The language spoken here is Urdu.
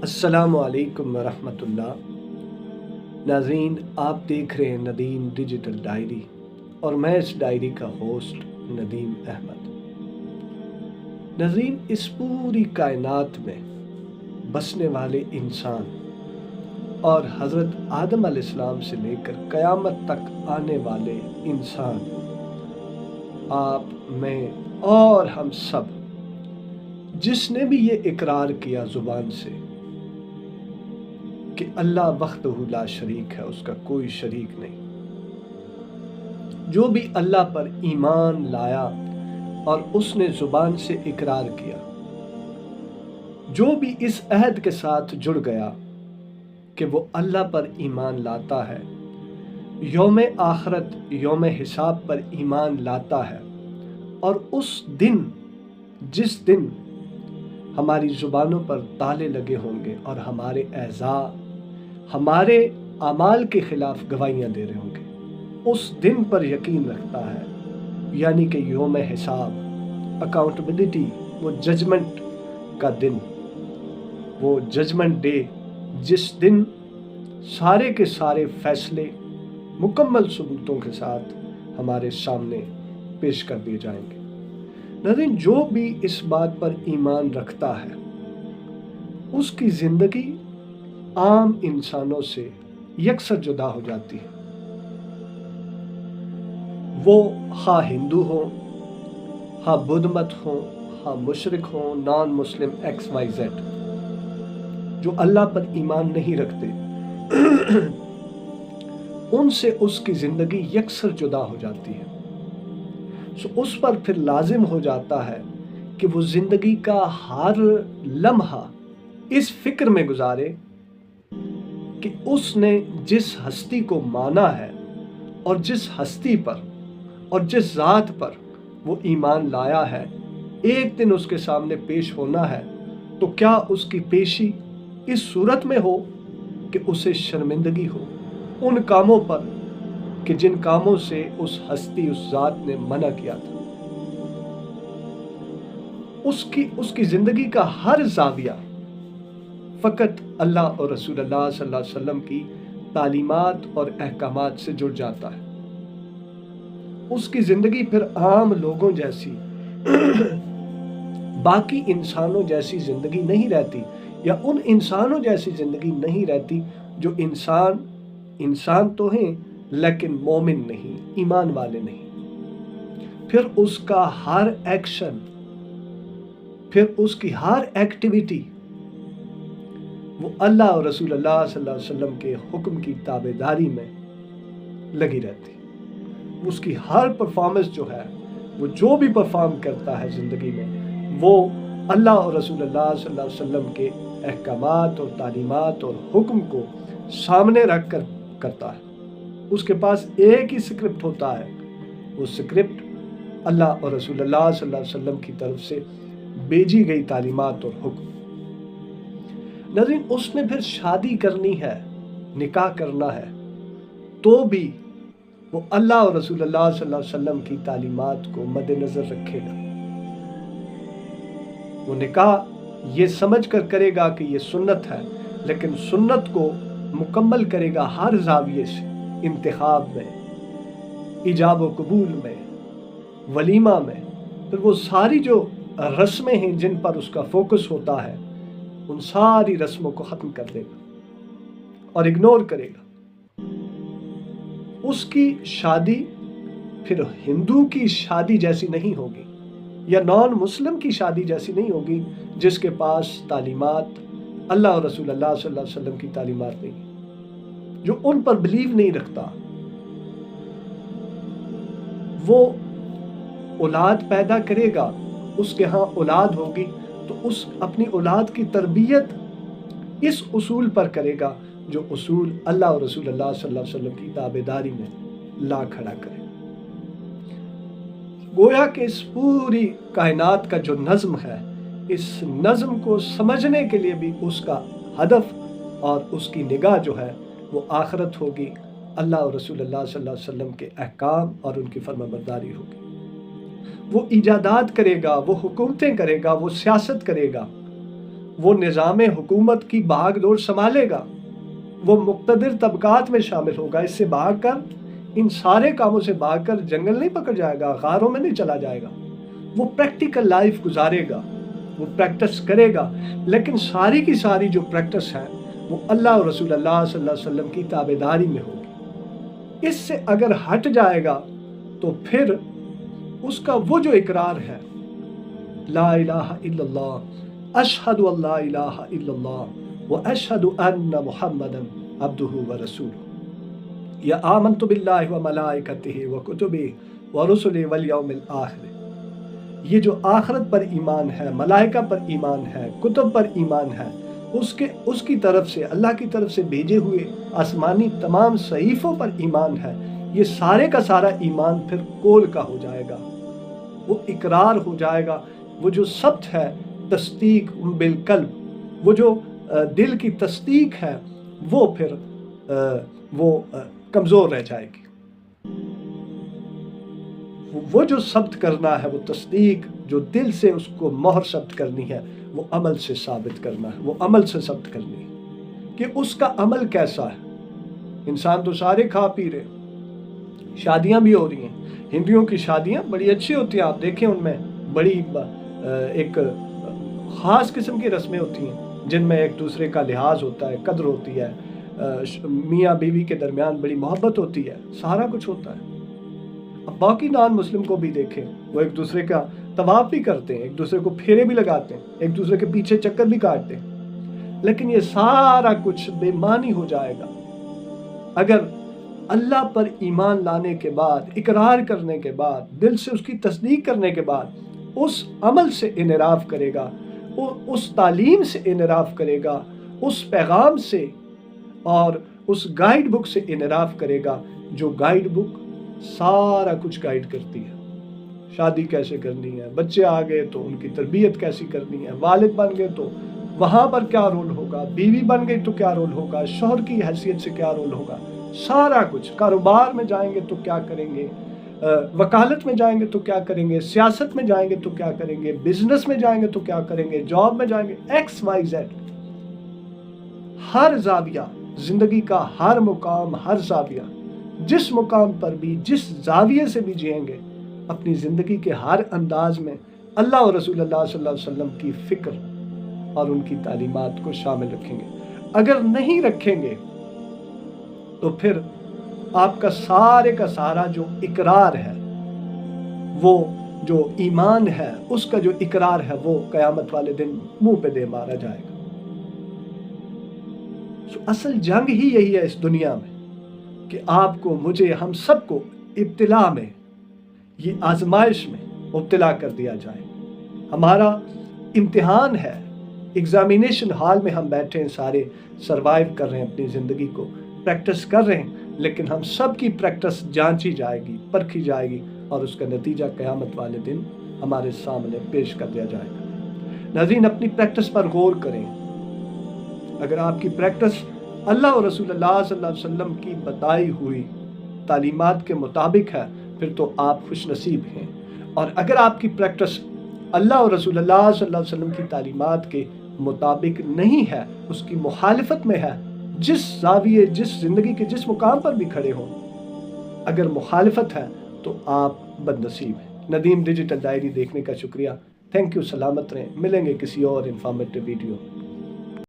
السلام علیکم ورحمۃ اللہ۔ ناظرین، آپ دیکھ رہے ہیں ندیم ڈیجیٹل ڈائری اور میں اس ڈائری کا ہوسٹ ندیم احمد۔ ناظرین، اس پوری کائنات میں بسنے والے انسان اور حضرت آدم علیہ السلام سے لے کر قیامت تک آنے والے انسان، آپ، میں اور ہم سب، جس نے بھی یہ اقرار کیا زبان سے کہ اللہ وحدہ لا شریک ہے، اس کا کوئی شریک نہیں، جو بھی اللہ پر ایمان لایا اور اس نے زبان سے اقرار کیا، جو بھی اس عہد کے ساتھ جڑ گیا کہ وہ اللہ پر ایمان لاتا ہے، یوم آخرت، یوم حساب پر ایمان لاتا ہے، اور اس دن، جس دن ہماری زبانوں پر تالے لگے ہوں گے اور ہمارے اعضاء ہمارے اعمال کے خلاف گواہیاں دے رہے ہوں گے، اس دن پر یقین رکھتا ہے، یعنی کہ یوم حساب، اکاؤنٹیبلٹی، وہ ججمنٹ کا دن، وہ ججمنٹ ڈے، جس دن سارے کے سارے فیصلے مکمل ثبوتوں کے ساتھ ہمارے سامنے پیش کر دیے جائیں گے۔ ناظرین، جو بھی اس بات پر ایمان رکھتا ہے، اس کی زندگی عام انسانوں سے یکسر جدا ہو جاتی ہے۔ وہ خواہ ہندو ہوں، خواہ بدھ مت ہوں، خواہ مشرک ہوں، نان مسلم، ایکس وائی زیڈ، جو اللہ پر ایمان نہیں رکھتے، ان سے اس کی زندگی یکسر جدا ہو جاتی ہے۔ اس پر پھر لازم ہو جاتا ہے کہ وہ زندگی کا ہر لمحہ اس فکر میں گزارے کہ اس نے جس ہستی کو مانا ہے اور جس ہستی پر اور جس ذات پر وہ ایمان لایا ہے، ایک دن اس کے سامنے پیش ہونا ہے، تو کیا اس کی پیشی اس صورت میں ہو کہ اسے شرمندگی ہو ان کاموں پر کہ جن کاموں سے اس ہستی، اس ذات نے منع کیا تھا۔ اس کی زندگی کا ہر زاویہ فقط اللہ اور رسول اللہ صلی اللہ علیہ وسلم کی تعلیمات اور احکامات سے جڑ جاتا ہے۔ اس کی زندگی پھر عام لوگوں جیسی، باقی انسانوں جیسی زندگی نہیں رہتی، یا ان انسانوں جیسی زندگی نہیں رہتی جو انسان تو ہیں لیکن مومن نہیں، ایمان والے نہیں۔ پھر اس کا ہر ایکشن، پھر اس کی ہر ایکٹیویٹی وہ اللہ اور رسول اللہ صلی اللہ علیہ وسلم کے حکم کی تابع داری میں لگی رہتی۔ اس کی ہر پرفارمنس جو ہے، وہ جو بھی پرفارم کرتا ہے زندگی میں، وہ اللہ اور رسول اللہ صلی اللہ علیہ وسلم کے احکامات اور تعلیمات اور حکم کو سامنے رکھ کر کرتا ہے۔ اس کے پاس ایک ہی سکرپٹ ہوتا ہے، وہ سکرپٹ اللہ اور رسول اللہ صلی اللہ علیہ وسلم کی طرف سے بھیجی گئی تعلیمات اور حکم۔ ناظرین، اس نے پھر شادی کرنی ہے، نکاح کرنا ہے، تو بھی وہ اللہ اور رسول اللہ صلی اللہ علیہ وسلم کی تعلیمات کو مد نظر رکھے گا۔ وہ نکاح یہ سمجھ کر کرے گا کہ یہ سنت ہے، لیکن سنت کو مکمل کرے گا ہر زاویے سے، انتخاب میں، ایجاب و قبول میں، ولیمہ میں۔ پھر وہ ساری جو رسمیں ہیں جن پر اس کا فوکس ہوتا ہے، ان ساری رسموں کو ختم کر دے گا اور اگنور کرے گا۔ اس کی شادی پھر ہندو کی شادی جیسی نہیں ہوگی، یا نان مسلم کی شادی جیسی نہیں ہوگی جس کے پاس تعلیمات اللہ اور رسول اللہ صلی اللہ علیہ وسلم کی تعلیمات نہیں، جو ان پر بلیو نہیں رکھتا۔ وہ اولاد پیدا کرے گا، اس کے ہاں اولاد ہوگی، تو اس اپنی اولاد کی تربیت اس اصول پر کرے گا جو اصول اللہ اور رسول اللہ صلی اللہ علیہ وسلم کی تابعداری میں لا کھڑا کرے۔ گویا کہ اس پوری کائنات کا جو نظم ہے، اس نظم کو سمجھنے کے لیے بھی اس کا ہدف اور اس کی نگاہ جو ہے وہ آخرت ہوگی، اللہ اور رسول اللہ صلی اللہ علیہ وسلم کے احکام اور ان کی فرما برداری ہوگی۔ وہ ایجادات کرے گا، وہ حکومتیں کرے گا، وہ سیاست کرے گا، وہ نظام حکومت کی بھاگ دوڑ سنبھالے گا، وہ مقتدر طبقات میں شامل ہوگا، اس سے بھاگ کر، ان سارے کاموں سے بھاگ کر جنگل نہیں پکڑ جائے گا، غاروں میں نہیں چلا جائے گا، وہ پریکٹیکل لائف گزارے گا، وہ پریکٹس کرے گا، لیکن ساری کی ساری جو پریکٹس ہے وہ اللہ اور رسول اللہ صلی اللہ علیہ وسلم کی تابعداری میں ہوگی۔ اس سے اگر ہٹ جائے گا تو پھر اس کا وہ جو اقرار ہے، لا الہ الا اللہ، اشہد ان لا الہ الا اللہ واشہد ان محمدا عبدہ ورسولہ، یا آمنت باللہ وملائکتہ وکتبہ ورسلہ والیوم الآخر، یہ جو آخرت پر ایمان ہے، ملائکہ پر ایمان ہے، کتب پر ایمان ہے، اس کی طرف سے، اللہ کی طرف سے بھیجے ہوئے آسمانی تمام صحیفوں پر ایمان ہے، یہ سارے کا سارا ایمان پھر قول کا ہو جائے گا، وہ اقرار ہو جائے گا، وہ جو ثبت ہے، تصدیق بالقلب، وہ جو دل کی تصدیق ہے، وہ پھر کمزور رہ جائے گی۔ وہ جو ثبت کرنا ہے، وہ تصدیق جو دل سے اس کو مہر ثبت کرنی ہے، وہ عمل سے ثابت کرنا ہے، وہ عمل سے ثبت کرنی ہے کہ اس کا عمل کیسا ہے۔ انسان تو سارے کھا پی رہے، شادیاں بھی ہو رہی ہیں، ہندوؤں کی شادیاں بڑی اچھی ہوتی ہیں، آپ دیکھیں ان میں بڑی ایک خاص قسم کی رسمیں ہوتی ہیں جن میں ایک دوسرے کا لحاظ ہوتا ہے، قدر ہوتی ہے، میاں بیوی کے درمیان بڑی محبت ہوتی ہے، سارا کچھ ہوتا ہے۔ اب باقی نان مسلم کو بھی دیکھیں، وہ ایک دوسرے کا طواف بھی کرتے ہیں، ایک دوسرے کو پھیرے بھی لگاتے ہیں، ایک دوسرے کے پیچھے چکر بھی کاٹتے ہیں، لیکن یہ سارا کچھ بے معنی ہو جائے گا اگر اللہ پر ایمان لانے کے بعد، اقرار کرنے کے بعد، دل سے اس کی تصدیق کرنے کے بعد اس عمل سے انحراف کرے گا، اس تعلیم سے انحراف کرے گا، اس پیغام سے اور اس گائیڈ بک سے انحراف کرے گا جو گائیڈ بک سارا کچھ گائیڈ کرتی ہے۔ شادی کیسے کرنی ہے، بچے آ گئے تو ان کی تربیت کیسی کرنی ہے، والد بن گئے تو وہاں پر کیا رول ہوگا، بیوی بن گئی تو کیا رول ہوگا، شوہر کی حیثیت سے کیا رول ہوگا، سارا کچھ، کاروبار میں جائیں گے تو کیا کریں گے، وکالت میں جائیں گے تو کیا کریں گے، سیاست میں جائیں گے تو کیا کریں گے، بزنس میں جائیں گے تو کیا کریں گے، جاب میں جائیں گے، ایکس وائی زیڈ، ہر زاویہ، زندگی کا ہر مقام، ہر زاویہ، جس مقام پر بھی، جس زاویے سے بھی جئیں گے، اپنی زندگی کے ہر انداز میں اللہ اور رسول اللہ صلی اللہ علیہ وسلم کی فکر اور ان کی تعلیمات کو شامل رکھیں گے۔ اگر نہیں رکھیں گے تو پھر آپ کا سارے کا سارا جو اقرار ہے، وہ جو ایمان ہے، اس کا جو اقرار ہے، وہ قیامت والے دن منہ پہ دے مارا جائے گا۔ اصل جنگ ہی یہی ہے اس دنیا میں کہ آپ کو، مجھے، ہم سب کو ابتلا میں، یہ آزمائش میں مبتلا کر دیا جائے۔ ہمارا امتحان ہے، ایگزامینیشن ہال میں ہم بیٹھے ہیں، سارے سروائیو کر رہے ہیں اپنی زندگی کو، پریکٹس کر رہے ہیں، لیکن ہم سب کی پریکٹس جانچی جائے گی، پرکھی جائے گی، اور اس کا نتیجہ قیامت والے دن ہمارے سامنے پیش کر دیا جائے گا۔ ناظرین، اپنی پریکٹس پر غور کریں۔ اگر آپ کی پریکٹس اللہ اور رسول اللہ صلی اللہ علیہ وسلم کی بتائی ہوئی تعلیمات کے مطابق ہے، پھر تو آپ خوش نصیب ہیں، اور اگر آپ کی پریکٹس اللہ اور رسول اللہ صلی اللہ علیہ وسلم کی تعلیمات کے مطابق نہیں ہے، اس کی مخالفت میں ہے، جس زاویے، جس زندگی کے جس مقام پر بھی کھڑے ہوں، اگر مخالفت ہے تو آپ بد نصیب ہیں۔ ندیم ڈیجیٹل ڈائری دیکھنے کا شکریہ، تھینک یو، سلامت رہیں، ملیں گے کسی اور انفارمیٹیو ویڈیو۔